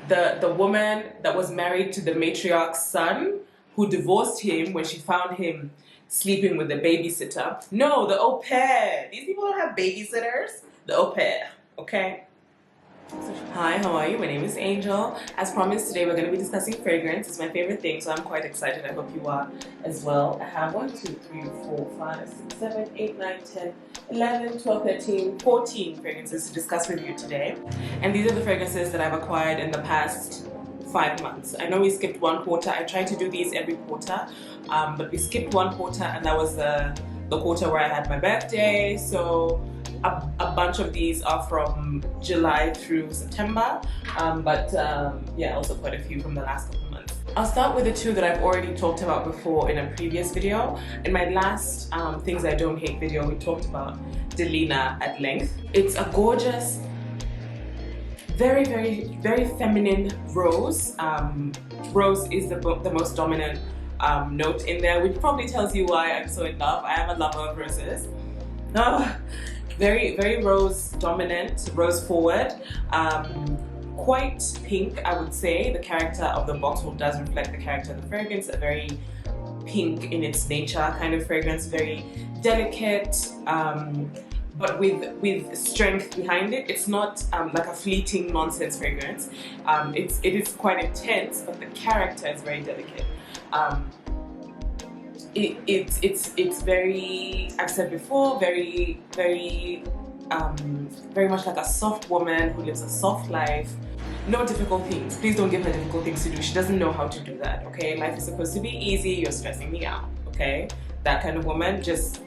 the woman that was married to the matriarch's son, who divorced him when she found him sleeping with the babysitter. No, the au pair. These people don't have babysitters. The au pair, okay? Hi, how are you? My name is Angel. As promised, today we're going to be discussing fragrance. It's my favorite thing, so I'm quite excited. I hope you are as well. I have 1, 2, 3, 4, 5, 6, 7, 8, 9, 10, 11, 12, 13, 14 fragrances to discuss with you today. And these are the fragrances that I've acquired in the past 5 months. I know we skipped 1 quarter. I try to do these every quarter, but we skipped 1 quarter, and that was the quarter where I had my birthday. So a bunch of these are from July through September, yeah, also quite a few from the last couple months. I'll start with the 2 that I've already talked about before in a previous video. In my last Things I Don't Hate video, we talked about Delina at length. It's a gorgeous, very, very, very feminine rose. Rose is the most dominant note in there, which probably tells you why I'm so in love. I am a lover of roses. Very, very rose dominant, rose forward, quite pink, I would say. The character of the bottle does reflect the character of the fragrance, a very pink in its nature kind of fragrance, very delicate, but with strength behind it. It's not like a fleeting nonsense fragrance. It is quite intense, but the character is very delicate. It's very, I've said before, very much like a soft woman who lives a soft life. No difficult things. Please don't give her difficult things to do. She doesn't know how to do that, okay? Life is supposed to be easy. You're stressing me out, okay? That kind of woman, just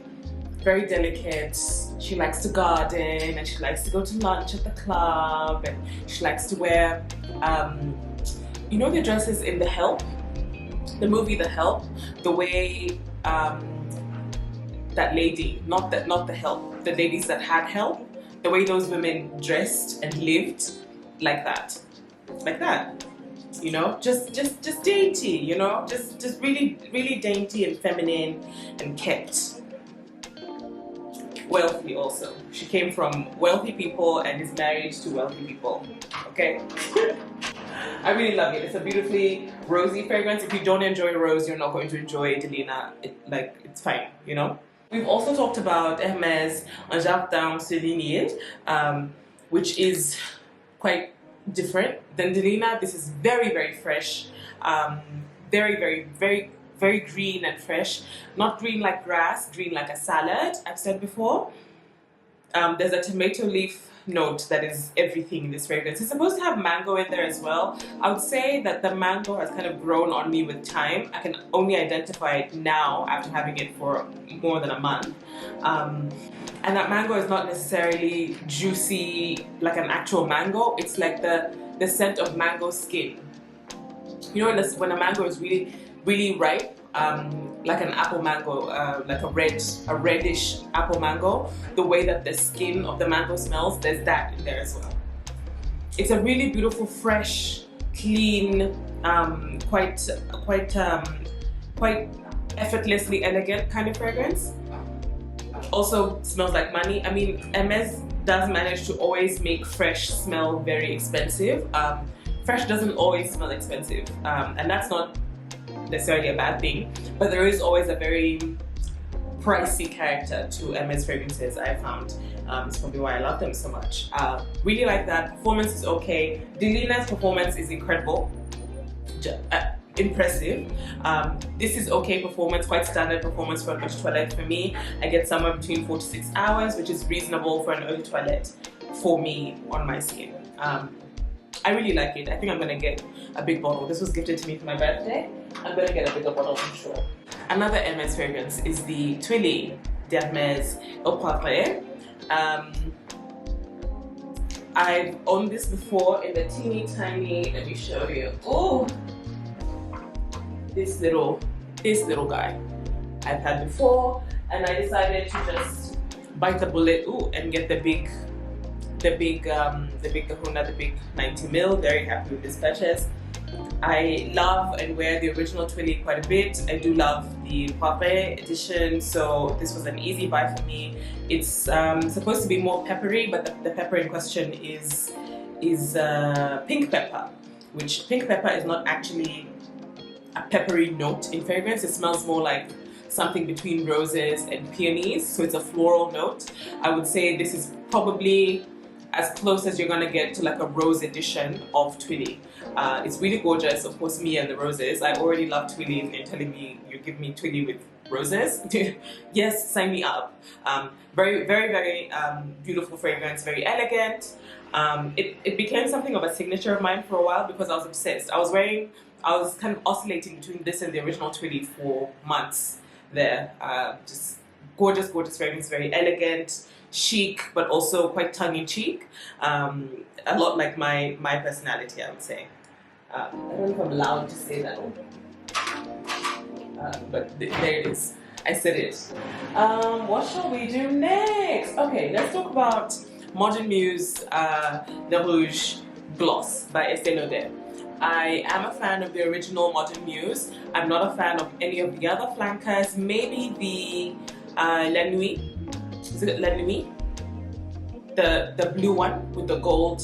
very delicate. She likes to garden, and she likes to go to lunch at the club, and she likes to wear, you know, the dresses in The Help? The movie The Help, the way that lady, not The Help, the ladies that had help, the way those women dressed and lived, like that, you know, just dainty, you know, just really, really dainty and feminine and kept. Wealthy also. She came from wealthy people and is married to wealthy people, okay? I really love it. It's a beautifully rosy fragrance. If you don't enjoy rose, you're not going to enjoy Delina. It's fine, you know? We've also talked about Hermes Un Jardin Souvenir, which is quite different than Delina. This is very, very fresh. Very, very, very, very green and fresh. Not green like grass, green like a salad, I've said before. There's a tomato leaf note that is everything in this fragrance. It's supposed to have mango in there as well. I would say that the mango has kind of grown on me with time. I can only identify it now after having it for more than a month. And that mango is not necessarily juicy like an actual mango. It's like the scent of mango skin. You know, when a mango is really, really ripe, like an apple mango, like a reddish apple mango, the way that the skin of the mango smells, there's that in there as well. It's a really beautiful, fresh, clean, quite effortlessly elegant kind of fragrance. Also smells like money. I mean, Hermes does manage to always make fresh smell very expensive. Fresh doesn't always smell expensive, and that's not necessarily a bad thing, but there is always a very pricey character to Hermes fragrances, I found. It's probably why I love them so much. Really like that. Performance is okay. Delina's performance is incredible. Impressive. This is okay performance, quite standard performance for an eau de toilette for me. I get somewhere between 4 to 6 hours, which is reasonable for an eau de toilette for me on my skin. I really like it. I think I'm gonna get a big bottle. This was gifted to me for my birthday. I'm gonna get a bigger bottle for sure. Another Hermes fragrance is the Tuiles d'Hermes Au Parfum. I've owned this before in the teeny tiny, let me show you. Oh, this little guy I've had before, and I decided to just bite the bullet and get the big kahuna, the big 90 ml. Very happy with this purchase. I love and wear the original Tuiles quite a bit. I do love the Parfait edition, so this was an easy buy for me. It's supposed to be more peppery, but the pepper in question is pink pepper. which pink pepper is not actually a peppery note in fragrance. It smells more like something between roses and peonies, so it's a floral note. I would say this is probably as close as you're gonna get to like a rose edition of Twilly. It's really gorgeous. Of course, me and the roses. I already love Twilly, and you're telling me you give me Twilly with roses? Yes, sign me up. Very, very, very beautiful fragrance, very elegant. It became something of a signature of mine for a while because I was obsessed. I was kind of oscillating between this and the original Twilly for months there. Just gorgeous, gorgeous fragrance, very elegant, chic, but also quite tongue-in-cheek. A lot like my personality, I would say. I don't know if I'm allowed to say that, but there it is. I said it. What shall we do next? Okay, let's talk about Modern Muse Le Rouge Gloss by Estee Lauder. I am a fan of the original Modern Muse. I'm not a fan of any of the other flankers. Maybe the La Nuit. Is it La Nuit? The blue one with the gold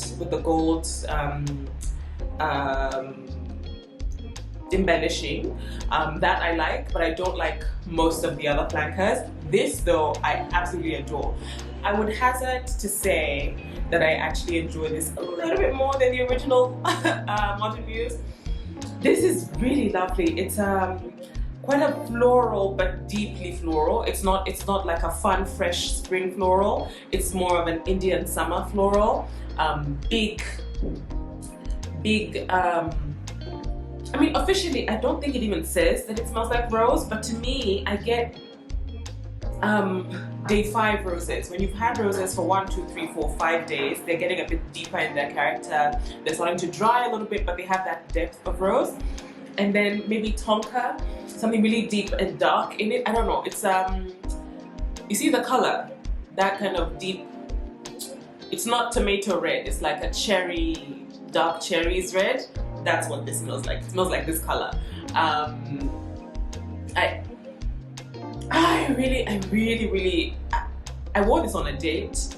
embellishing. That I like, but I don't like most of the other flankers. This though, I absolutely adore. I would hazard to say that I actually enjoy this a little bit more than the original Modern Muse. This is really lovely. It's quite a floral, but deeply floral. It's not like a fun, fresh spring floral. It's more of an Indian summer floral. Big. I mean, officially, I don't think it even says that it smells like rose, but to me, I get day 5 roses. When you've had roses for 1, 2, 3, 4, 5 days, they're getting a bit deeper in their character. They're starting to dry a little bit, but they have that depth of rose. And then maybe tonka, something really deep and dark in it. I don't know. It's you see the color, that kind of deep. It's not tomato red. It's like a cherry, dark cherries red. That's what this smells like. It smells like this color. I wore this on a date.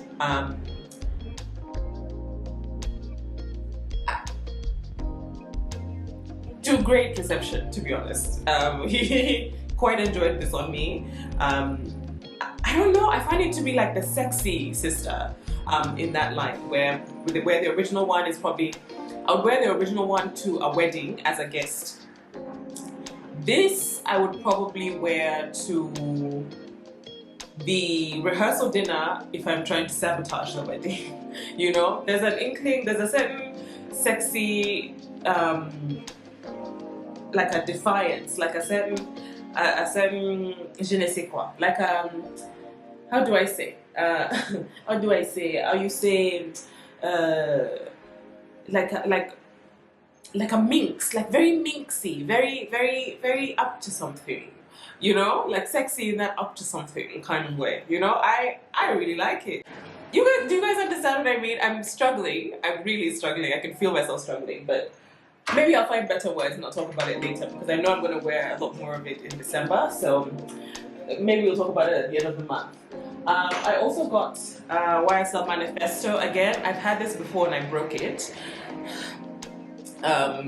To great reception, to be honest. He quite enjoyed this on me. I don't know, I find it to be like the sexy sister in that line, where the original one is probably, I would wear the original one to a wedding as a guest. This I would probably wear to the rehearsal dinner if I'm trying to sabotage the wedding. You know, there's an inkling, there's a certain sexy, like a defiance, like a certain je ne sais quoi, like how do I say? You say like a minx, like very minxy, very, very, very up to something, you know, like sexy in that up to something kind of way, you know. I really like it. Do you guys understand what I mean? I'm struggling. I'm really struggling. I can feel myself struggling, but maybe I'll find better words and I'll talk about it later, because I know I'm going to wear a lot more of it in December, so maybe we'll talk about it at the end of the month. I also got YSL Manifesto again. I've had this before and I broke it.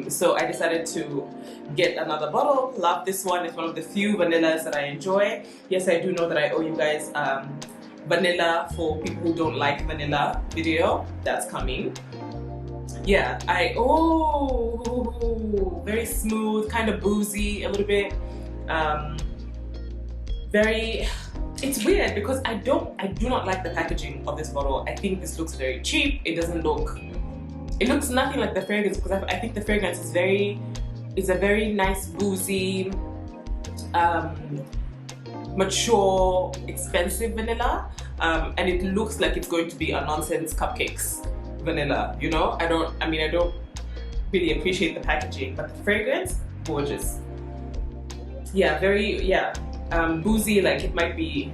So I decided to get another bottle. Love this one. It's one of the few vanillas that I enjoy. Yes, I do know that I owe you guys vanilla for people who don't like vanilla video. That's coming. Yeah, very smooth, kind of boozy a little bit. It's weird because I do not like the packaging of this bottle. I think this looks very cheap. It looks nothing like the fragrance, because I think the fragrance is a very nice, boozy, mature, expensive vanilla, and it looks like it's going to be a nonsense cupcakes vanilla, you know. I don't really appreciate the packaging, but the fragrance, gorgeous. Yeah, boozy, like it might be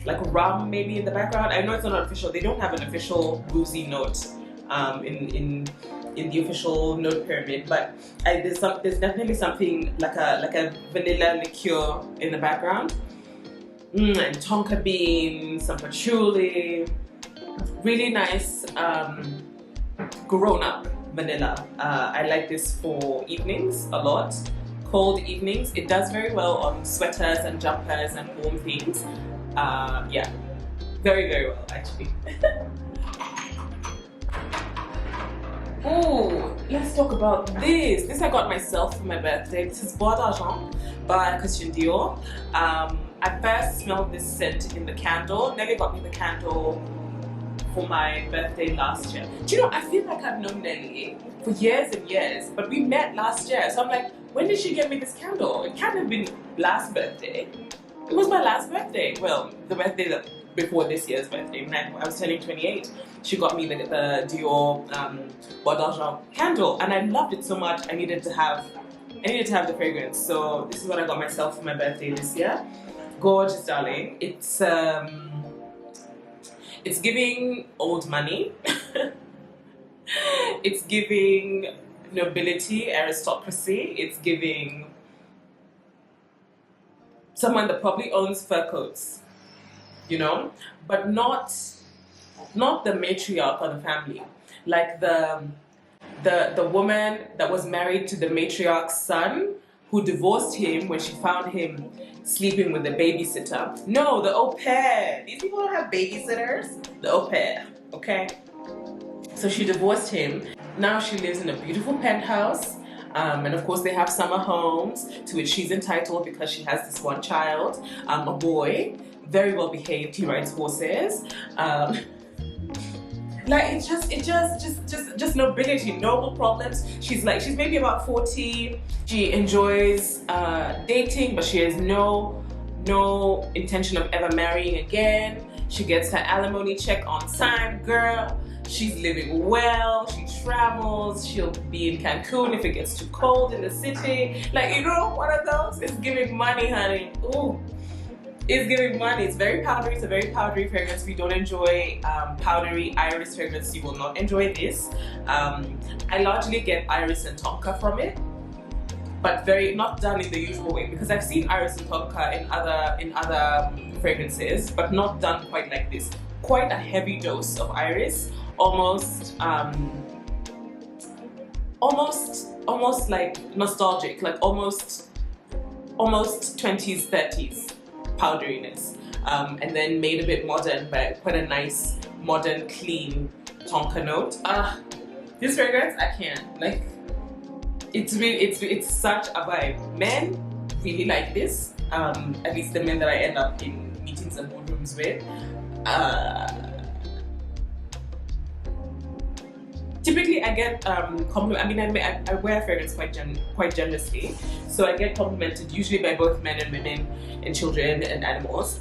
like rum maybe in the background. I know it's not official. They don't have an official boozy note in the official note pyramid, but there's definitely something like a vanilla liqueur in the background. And tonka bean, some patchouli, really nice grown up vanilla. I like this for evenings a lot, cold evenings. It does very well on sweaters and jumpers and warm things. Yeah, very, very well actually. Oh, let's talk about this. This I got myself for my birthday. This is Bois d'Argent by DIOR. I first smelled this scent in the candle. Nelly got me the candle for my birthday last year. Do you know, I feel like I've known Nelly for years and years, but we met last year. So I'm like, when did she get me this candle? It can't have been last birthday. It was my last birthday. Well, the birthday that before this year's birthday, when I was turning 28, she got me the DIOR Bois d'Argent candle, and I loved it so much. I needed to have the fragrance. So this is what I got myself for my birthday this year. Gorgeous, darling. It's giving old money. It's giving nobility, aristocracy. It's giving someone that probably owns fur coats, you know, but not the matriarch of the family, like the woman that was married to the matriarch's son, who divorced him when she found him sleeping with the babysitter. No, the au pair. These people don't have babysitters. The au pair, okay? So she divorced him. Now she lives in a beautiful penthouse. And of course they have summer homes to which she's entitled because she has this one child, a boy, very well behaved, he rides horses. Like it's just nobility, noble problems. She's maybe about 40. She enjoys dating, but she has no intention of ever marrying again. She gets her alimony check on time, girl. She's living well. She travels. She'll be in Cancun if it gets too cold in the city. Like, you know, one of those. It's giving money, honey. Ooh. It's giving money. It's very powdery. It's a very powdery fragrance. If you don't enjoy powdery iris fragrance, you will not enjoy this. I largely get iris and tonka from it, but not done in the usual way, because I've seen iris and tonka in other fragrances, but not done quite like this. Quite a heavy dose of iris, almost like nostalgic, like almost 20s, 30s. Powderiness, and then made a bit modern, but quite a nice, modern, clean tonka note. This fragrance, I can't, like, it's such a vibe. Men really like this, at least the men that I end up in meetings and boardrooms with. Typically I get I mean, I wear fragrance quite generously, so I get complimented usually by both men and women and children and animals.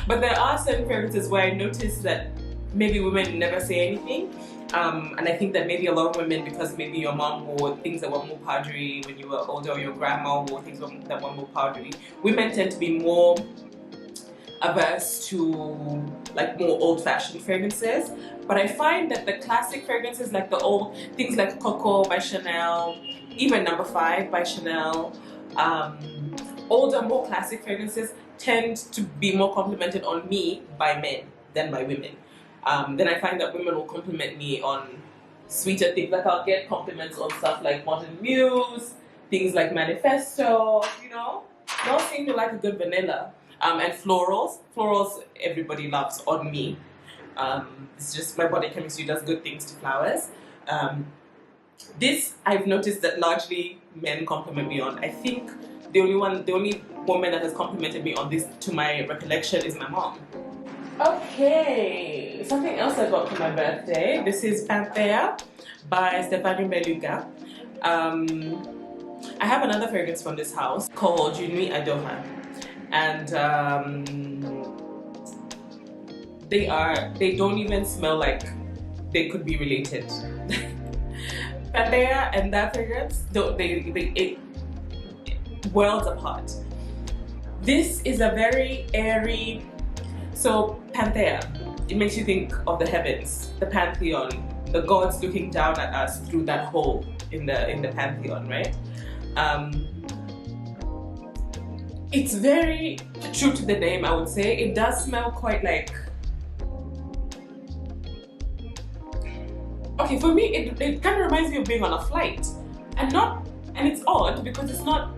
But there are certain fragrances where I notice that maybe women never say anything, and I think that maybe a lot of women, because maybe your mom wore things that were more powdery when you were older, or your grandma wore things that were more powdery, women tend to be more averse to like more old-fashioned fragrances. But I find that the classic fragrances, like the old things like Coco by Chanel, even Number 5 by Chanel, older, more classic fragrances tend to be more complimented on me by men than by women. Then I find that women will compliment me on sweeter things. Like I'll get compliments on stuff like Modern Muse, things like Manifesto, you know. They all seem to like a good vanilla. And florals everybody loves on me. It's just my body chemistry does good things to flowers. This I've noticed that largely men compliment me on. I think the only woman that has complimented me on this to my recollection is my mom. Okay, something else I got for my birthday. This is Panthea by Stéphane Beluga. I have another fragrance from this house called Une Nuit à Doha. And they don't even smell like they could be related. Panthea and that fragrance, it worlds apart. This is a very airy, so Panthea, it makes you think of the heavens, the pantheon, the gods looking down at us through that hole in the pantheon, right? It's very true to the name, I would say. It does smell quite like okay, for me, it kind of reminds me of being on a flight, and it's odd because it's not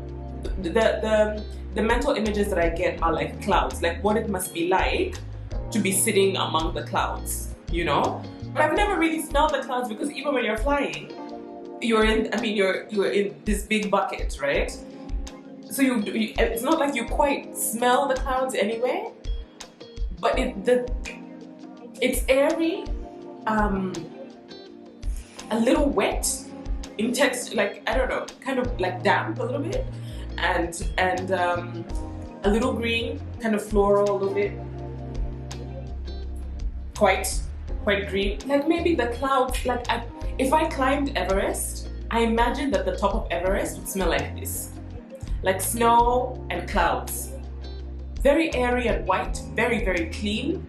the mental images that I get are like clouds, like what it must be like to be sitting among the clouds, you know. But I've never really smelled the clouds because even when you're flying, you're in this big bucket, right? So it's not like you quite smell the clouds anyway, but it's airy, a little wet in text, like I don't know, kind of like damp a little bit, and a little green, kind of floral a little bit, quite green. Like maybe the clouds, like if I climbed Everest, I imagine that the top of Everest would smell like this, like snow and clouds. Very airy and white, very, very clean.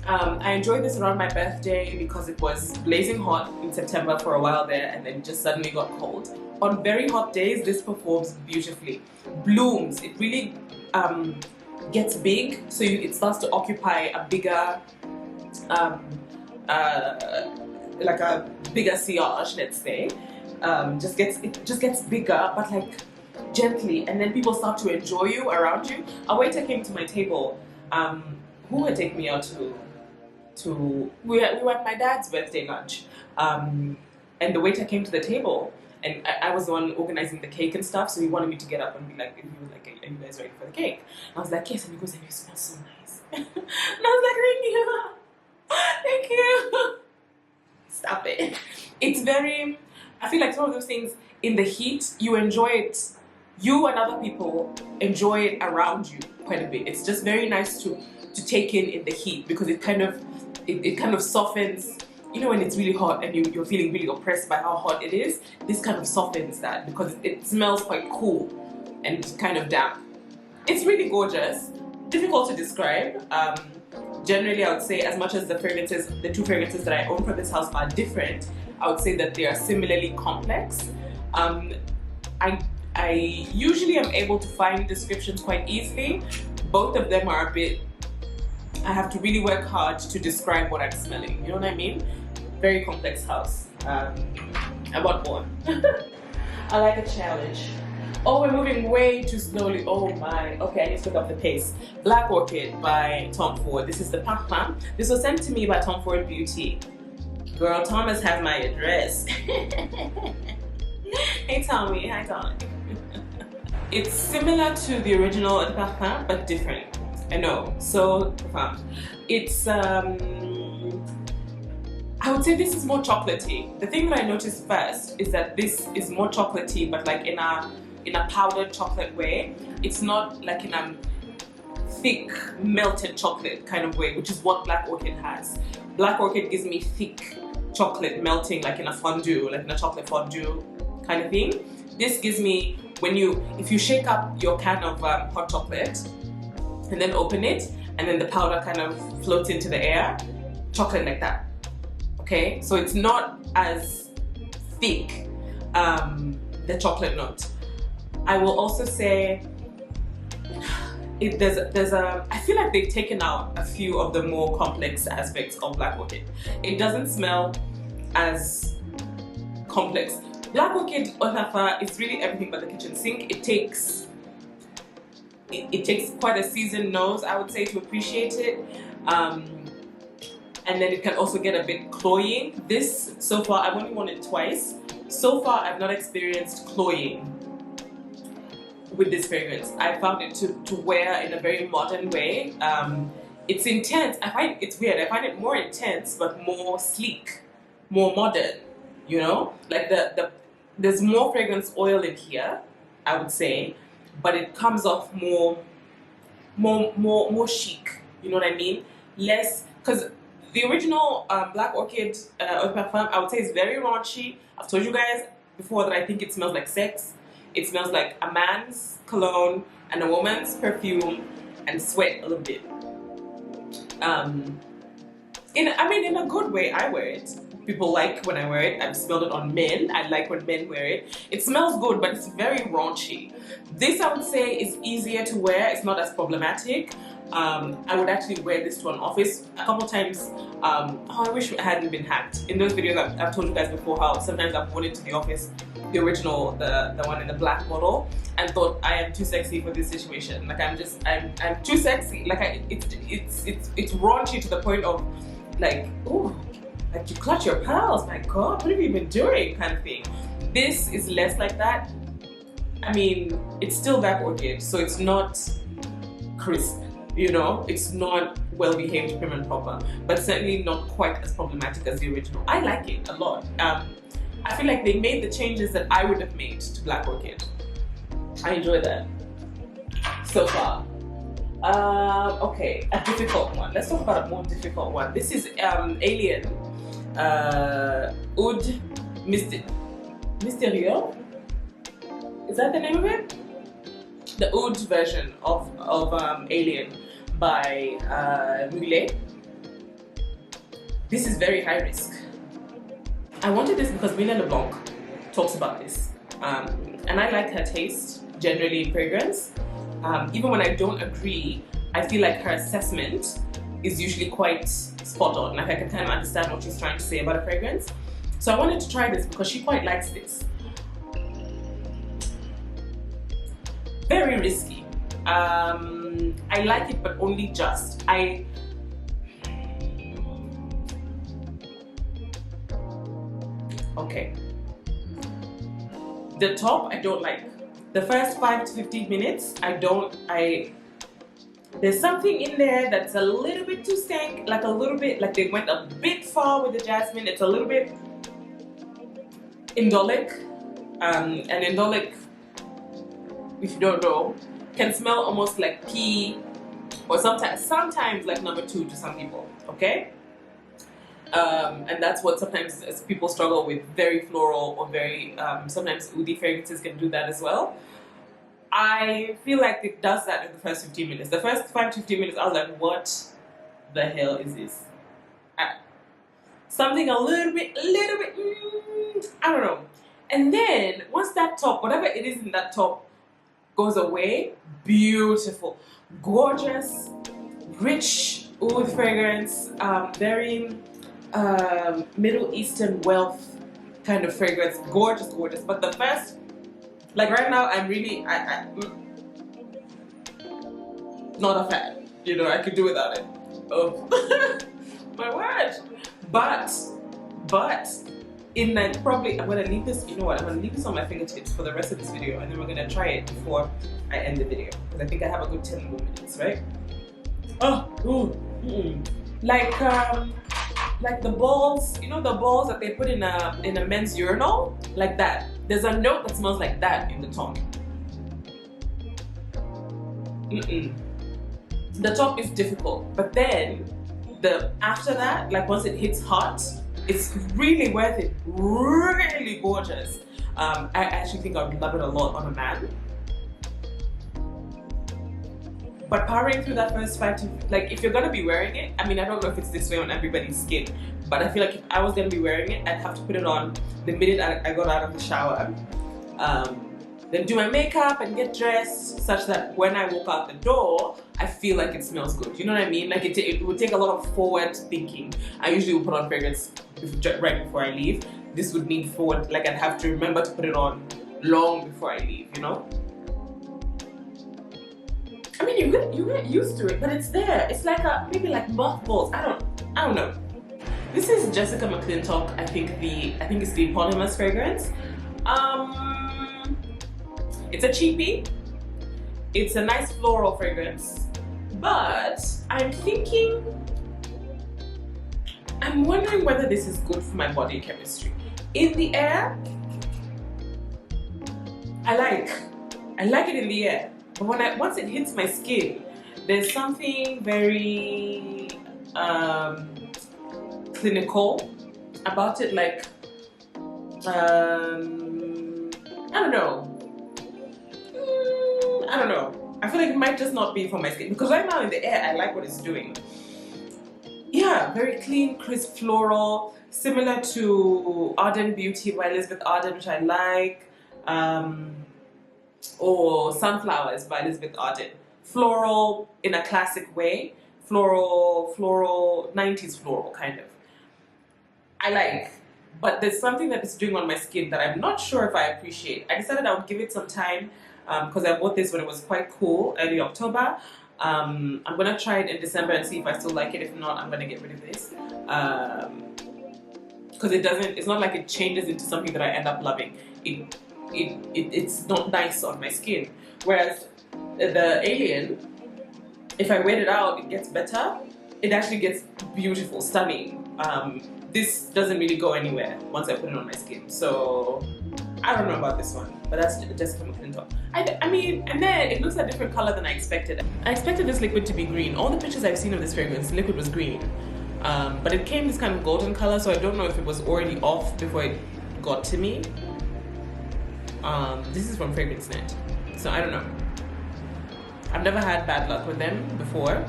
I enjoyed this around my birthday because it was blazing hot in September for a while there, and then just suddenly got cold. On very hot days, this performs beautifully. Blooms, it really gets big, so it starts to occupy a bigger, like a bigger sillage, let's say. It just gets bigger, but like gently, and then people start to enjoy you around you. A waiter came to my table, who would take me out we were at my dad's birthday lunch, and the waiter came to the table, and I was the one organizing the cake and stuff, so he wanted me to get up and be like, he was like, are you guys ready for the cake? And I was like, yes, and he goes, and you smell so nice. And I was like, thank you. Stop it. It's very, I feel like some of those things in the heat, you enjoy it, you and other people enjoy it around you quite a bit. It's just very nice to take in the heat, because it kind of softens, you know, when it's really hot and you're feeling really oppressed by how hot it is. This kind of softens that because it smells quite cool and kind of damp. It's really gorgeous, difficult to describe. Generally, I would say, as much as the two fragrances that I own for this house are different, I would say that they are similarly complex. I usually am able to find descriptions quite easily. Both of them are a bit, I have to really work hard to describe what I'm smelling, you know what I mean? Very complex house. I want more. I like a challenge. Oh, we're moving way too slowly. Oh my. Okay, I need to pick up the pace. Black Orchid by Tom Ford. This is the Parfum. This was sent to me by Tom Ford Beauty. Girl, Thomas has my address. Hey Tommy, hi Tommy. It's similar to the original Eau de Parfum, but different. I know, so profound. It's, I would say this is more chocolatey. The thing that I noticed first is that this is more chocolatey, but like in a powdered chocolate way. It's not like in a thick melted chocolate kind of way, which is what Black Orchid has. Black Orchid gives me thick chocolate melting, like in a fondue, like in a chocolate fondue kind of thing. This gives me, if you shake up your can of hot chocolate and then open it, and then the powder kind of floats into the air, chocolate like that. Okay, so it's not as thick, the chocolate note. I will also say I feel like they've taken out a few of the more complex aspects of Black Orchid. It doesn't smell as complex. Black Orchid Eau de Parfum is really everything but the kitchen sink. It takes quite a seasoned nose, I would say, to appreciate it. And then it can also get a bit cloying. This, so far, I've only worn it twice. So far, I've not experienced cloying with this fragrance. I found it to wear in a very modern way. It's intense. It's weird. I find it more intense, but more sleek, more modern, you know? Like there's more fragrance oil in here, I would say, but it comes off more chic, you know what I mean? Less, because the original Black Orchid Eau de Parfum, I would say, is very raunchy. I've told you guys before that I think it smells like sex. It smells like a man's cologne and a woman's perfume and sweat a little bit. In a good way. I wear it. People like when I wear it. I've smelled it on men. I like when men wear it. It smells good, but it's very raunchy. This, I would say, is easier to wear. It's not as problematic. I would actually wear this to an office a couple times. Oh, I wish it hadn't been hacked. In those videos I've told you guys before how sometimes I've worn it to the office, the original, the one in the black bottle, and thought I am too sexy for this situation. Like I'm too sexy. Like it's raunchy to the point of like, oh, like you clutch your pearls, my god, what have you been doing, kind of thing. This is less like that. I mean, it's still that orchid, so it's not crisp, you know, it's not well behaved, prim and proper, but certainly not quite as problematic as the original. I like it a lot. I feel like they made the changes that I would have made to Black Orchid. I enjoy that so far. Okay, a difficult one. Let's talk about a more difficult one. This is Alien Oud Mystérieux. Is that the name of it? The Oud version of Alien by MUGLER. This is very high risk. I wanted this because Mila LeBlanc talks about this, and I like her taste generally in fragrance. Even when I don't agree, I feel like her assessment is usually quite spot on. Like I can kind of understand what she's trying to say about a fragrance. So I wanted to try this because she quite likes this. Very risky. I like it, but only just. Okay. The top I don't like. The first 5 to 15 minutes there's something in there that's a little bit too stank, like a little bit, like they went a bit far with the jasmine. It's a little bit indolic. And indolic, if you don't know, can smell almost like pea, or sometimes like number 2 to some people, okay? And that's what sometimes as people struggle with, very floral or very, sometimes oudi fragrances can do that as well. I feel like it does that in the first 15 minutes. The first 5 to 15 minutes, I was like, what the hell is this? Something a little bit, I don't know. And then, once that top, whatever it is in that top goes away, beautiful, gorgeous, rich oud fragrance, very Middle Eastern wealth kind of fragrance, gorgeous, gorgeous. But the first, like right now, I'm really, not a fan. You know, I could do without it. Oh, my word. But in like probably, I'm gonna leave this. You know what? I'm gonna leave this on my fingertips for the rest of this video, and then we're gonna try it before I end the video because I think I have a good 10 more minutes, right? Oh, like the balls, you know, the balls that they put in a men's urinal, like that. There's a note that smells like that in the top. The top is difficult, but then after that, like once it hits hot, it's really worth it. Really gorgeous. I actually think I would love it a lot on a man. But powering through that first 5 to, like if you're gonna be wearing it, I mean, I don't know if it's this way on everybody's skin, but I feel like if I was gonna be wearing it, I'd have to put it on the minute I got out of the shower, then do my makeup and get dressed such that when I walk out the door, I feel like it smells good. You know what I mean? Like it would take a lot of forward thinking. I usually will put on fragrance right before I leave. This would need forward, like I'd have to remember to put it on long before I leave, you know? I mean, you get used to it, but it's there. It's like maybe like mothballs. I don't know. This is Jessica McClintock. I think it's the eponymous fragrance. It's a cheapie. It's a nice floral fragrance, but I'm wondering whether this is good for my body chemistry. In the air, I like it in the air. But once it hits my skin, there's something very clinical about it. Like I don't know. I feel like it might just not be for my skin because right now in the air, I like what it's doing. Yeah, very clean, crisp, floral, similar to Ardent Beauty by Elizabeth Arden, which I like. Or Sunflowers by Elizabeth Arden. floral in a classic way, floral, 90s floral kind of. I like, but there's something that it's doing on my skin that I'm not sure if I appreciate. I decided I would give it some time because I bought this when it was quite cool, early October. I'm gonna try it in December and see if I still like it. If not, I'm gonna get rid of this because it's not like it changes into something that I end up loving. It's not nice on my skin. Whereas the Alien, if I wait it out, it gets better. It actually gets beautiful, stunning. This doesn't really go anywhere once I put it on my skin. So I don't know about this one, but that's just from MCCLINTOCK. I mean, and then it looks a different color than I expected. I expected this liquid to be green. All the pictures I've seen of this fragrance, the liquid was green. But it came this kind of golden color, so I don't know if it was already off before it got to me. This is from FragranceNet, so I don't know. I've never had bad luck with them before.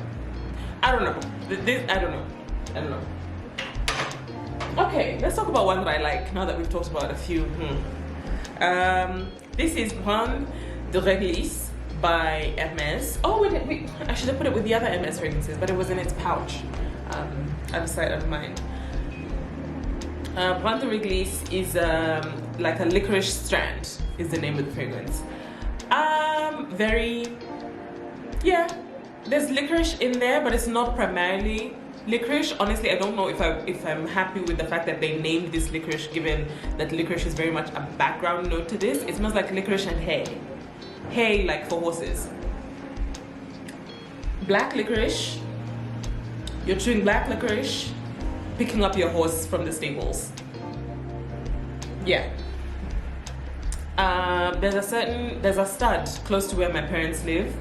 I don't know. I don't know. Okay, let's talk about one that I like now that we've talked about a few. This is Brand de Réglisse by Hermes. Oh, wait, I should have put it with the other Hermes fragrances, but it was in its pouch. Out of sight, out of mind. Brand de Réglisse is like a licorice strand, is the name of the fragrance. Yeah, there's licorice in there, but it's not primarily licorice. Honestly, I don't know if I'm happy with the fact that they named this licorice, given that licorice is very much a background note to this. It smells like licorice and hay. Hay, like for horses. Black licorice. You're chewing black licorice, picking up your horse from the stables. Yeah. There's a stud close to where my parents live,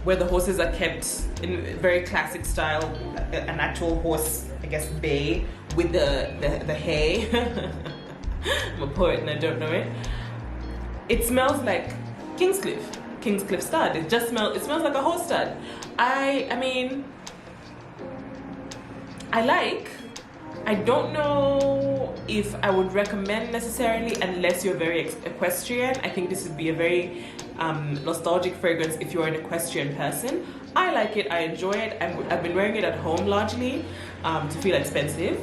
where the horses are kept in very classic style, an actual horse, I guess, bay with the hay. I'm a poet and I don't know it. It smells like Kingscliff stud. It smells like a horse stud. I mean, I don't know if I would recommend necessarily unless you're very equestrian. I think this would be a very nostalgic fragrance if you're an equestrian person. I like it, I enjoy it. I've been wearing it at home largely to feel expensive.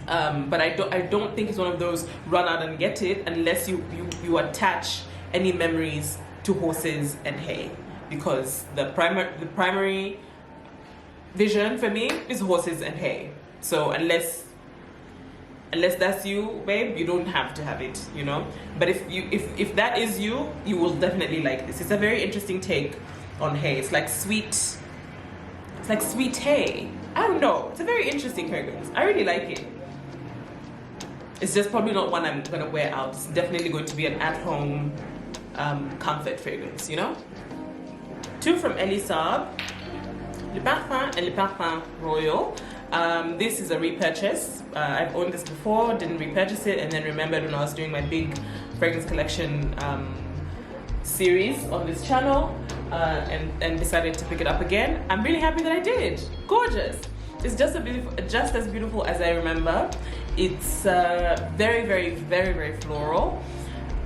But I don't think it's one of those run out and get it unless you attach any memories to horses and hay, because the primary vision for me is horses and hay. So unless that's you, babe, you don't have to have it, you know. But if that is you, you will definitely like this. It's a very interesting take on hay. It's like sweet hay. I don't know. It's a very interesting fragrance. I really like it. It's just probably not one I'm gonna wear out. It's definitely going to be an at-home comfort fragrance, you know. Two from Elie Saab, Le Parfum and Le Parfum Royal. This is a repurchase. I've owned this before, didn't repurchase it, and then remembered when I was doing my big fragrance collection series on this channel, and decided to pick it up again. I'm really happy that I did. Gorgeous. It's just as beautiful as I remember. It's very, very, very, very floral,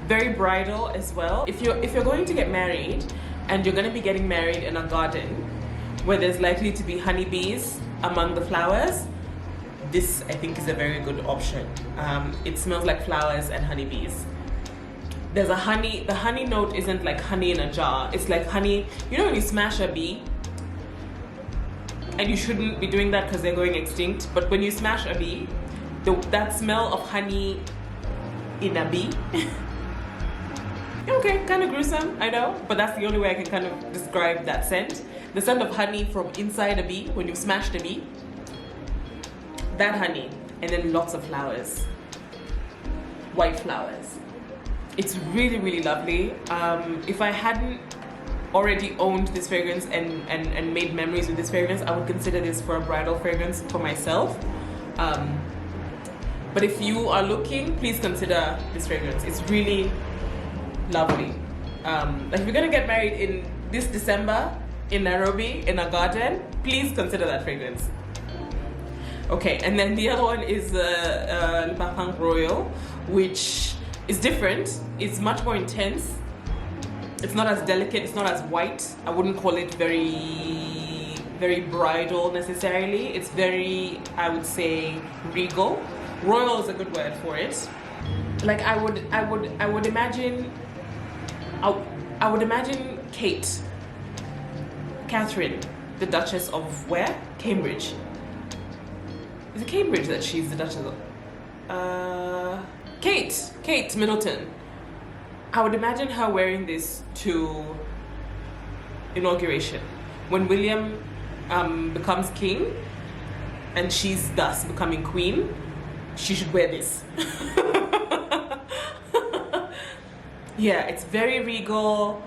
very bridal as well. If you're going to get married and you're going to be getting married in a garden where there's likely to be honeybees among the flowers, this I think is a very good option. It smells like flowers and honeybees. There's the honey note isn't like honey in a jar. It's like honey, you know when you smash a bee, and you shouldn't be doing that because they're going extinct, but when you smash a bee, that smell of honey in a bee. Okay, kind of gruesome, I know, but that's the only way I can kind of describe that scent. The scent of honey from inside a bee, when you've smashed a bee. That honey, and then lots of flowers. White flowers. It's really, really lovely. If I hadn't already owned this fragrance and made memories with this fragrance, I would consider this for a bridal fragrance for myself. But if you are looking, please consider this fragrance. It's really lovely. Like if you're gonna get married in this December in Nairobi in a garden, please consider that fragrance. Okay, and then the other one is Le Parfum Royal, which is different. It's much more intense. It's not as delicate, it's not as white. I wouldn't call it very bridal necessarily. It's very, I would say, regal. Royal is a good word for it. Like I would imagine Catherine, the Duchess of where? Cambridge. Is it Cambridge that she's the Duchess of? Kate Middleton. I would imagine her wearing this to inauguration. When William becomes king and she's thus becoming queen, she should wear this. Yeah, it's very regal.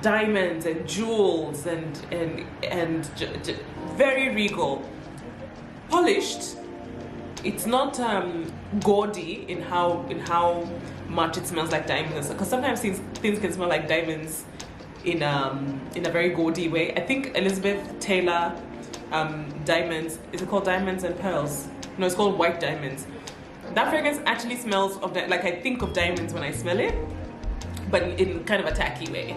Diamonds and jewels and very regal. Polished. It's not gaudy in how much it smells like diamonds, because sometimes things can smell like diamonds in a very gaudy way. I think Elizabeth Taylor diamonds, is it called Diamonds and Pearls? No, it's called White Diamonds. That fragrance actually smells of like I think of diamonds when I smell it, but in kind of a tacky way.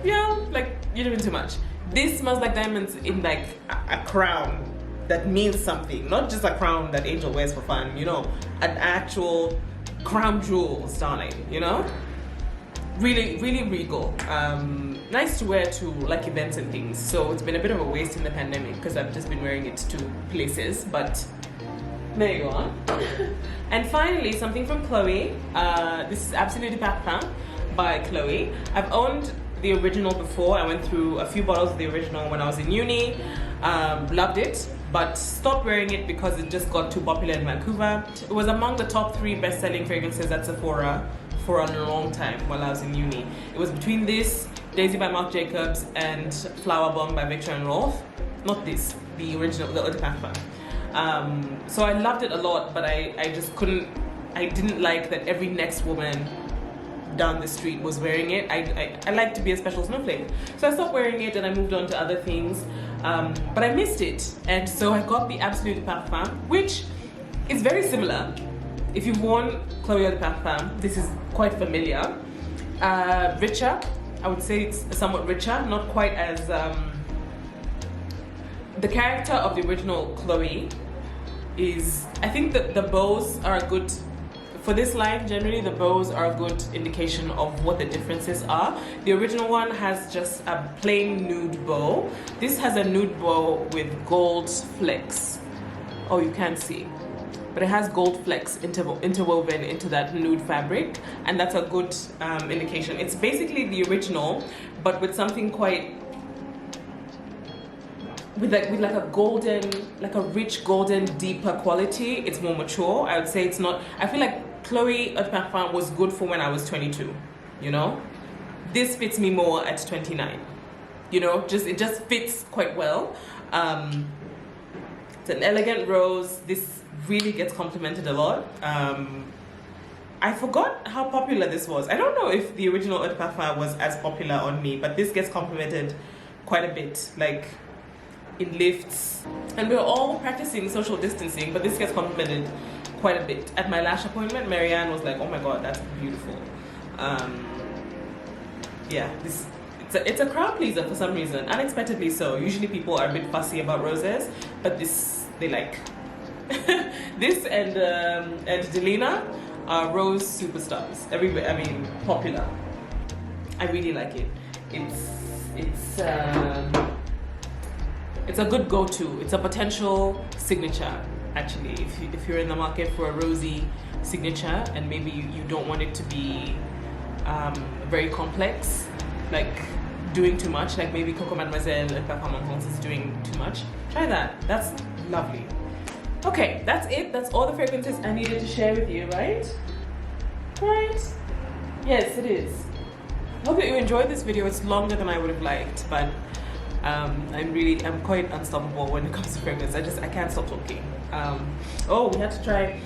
Yeah, like you're doing too much. This smells like diamonds in like a crown that means something, not just a crown that Angel wears for fun, you know, an actual crown jewels, darling, you know? Really, really regal. Nice to wear to like events and things. So it's been a bit of a waste in the pandemic because I've just been wearing it to places, but there you are. And finally, something from Chloe. This is Absolute de Parfum by Chloe. I've owned the original before. I went through a few bottles of the original when I was in uni. Loved it, but stopped wearing it because it just got too popular in Vancouver. It was among the top 3 best-selling fragrances at Sephora for a long time while I was in uni. It was between this, Daisy by Marc Jacobs, and Flower Bomb by Victor and Rolf. Not this, the original, the Eau de Parfum. So I loved it a lot, but I just couldn't, I didn't like that every next woman down the street was wearing it. I like to be a special snowflake. So I stopped wearing it and I moved on to other things. But I missed it. And so I got the Absolute de Parfum, which is very similar. If you've worn Chloe Eau de Parfum, this is quite familiar. Richer, I would say it's somewhat richer, not quite as... the character of the original Chloe is, I think that the bows are a good, for this line generally the bows are a good indication of what the differences are. The original one has just a plain nude bow. This has a nude bow with gold flecks. Oh, you can't see, but it has gold flecks interwoven into that nude fabric, and that's a good indication. It's basically the original, but with something quite, with like a golden, like a rich golden, deeper quality. It's more mature. I would say it's not, I feel like Chloe Eau de Parfum was good for when I was 22, you know? This fits me more at 29, you know? It just fits quite well. It's an elegant rose. This really gets complimented a lot. I forgot how popular this was. I don't know if the original Eau de Parfum was as popular on me, but this gets complimented quite a bit. Like, in lifts, and we're all practicing social distancing, but this gets complimented quite a bit. At my lash appointment, Marianne was like, oh my god, that's beautiful. Yeah, it's a crowd pleaser for some reason, unexpectedly so. Usually people are a bit fussy about roses, but this they like. This and Delina are rose superstars. Everybody, I mean, popular. I really like it. It's a good go-to. It's a potential signature, actually. If you're in the market for a rosy signature and maybe you don't want it to be very complex, like doing too much, like maybe Coco Mademoiselle and Parfum Enfance is doing too much, try that. That's lovely. Okay, that's it. That's all the fragrances I needed to share with you, right? Right? Yes, it is. I hope that you enjoyed this video. It's longer than I would have liked, but I'm quite unstoppable when it comes to fragrance. I can't stop talking. Oh, we had to try.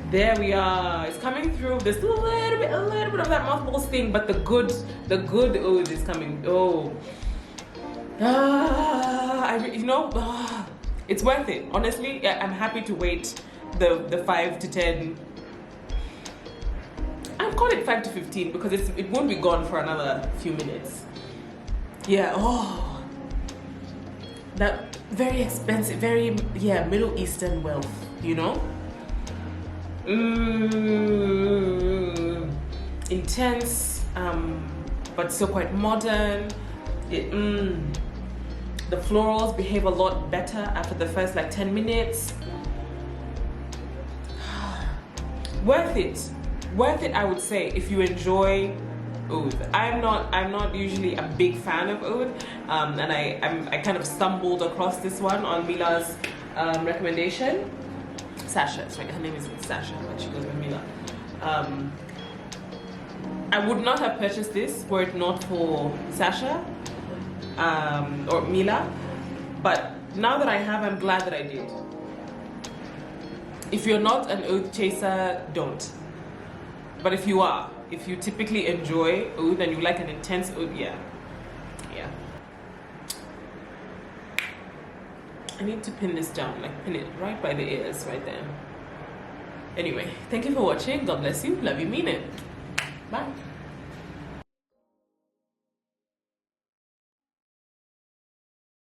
There we are. It's coming through. There's still a little bit of that mothballs thing, but the good oud is coming. Oh, it's worth it. Honestly, I'm happy to wait the 5 to 10. I'm call it 5 to 15 because it won't be gone for another few minutes. Yeah, oh, that very expensive, very, yeah, Middle Eastern wealth, you know? Intense, but still quite modern. The florals behave a lot better after the first like 10 minutes. Worth it I would say if you enjoy oud. I'm not usually a big fan of oud, and I kind of stumbled across this one on Mila's recommendation. Sasha, sorry, her name is Sasha, but she goes by Mila. I would not have purchased this were it not for Sasha or Mila, but now that I have, I'm glad that I did. If you're not an oud chaser, don't. But if you are, if you typically enjoy oud and you like an intense oud, yeah. I need to pin this down, like pin it right by the ears, right there. Anyway, thank you for watching. God bless you. Love you, mean it. Bye.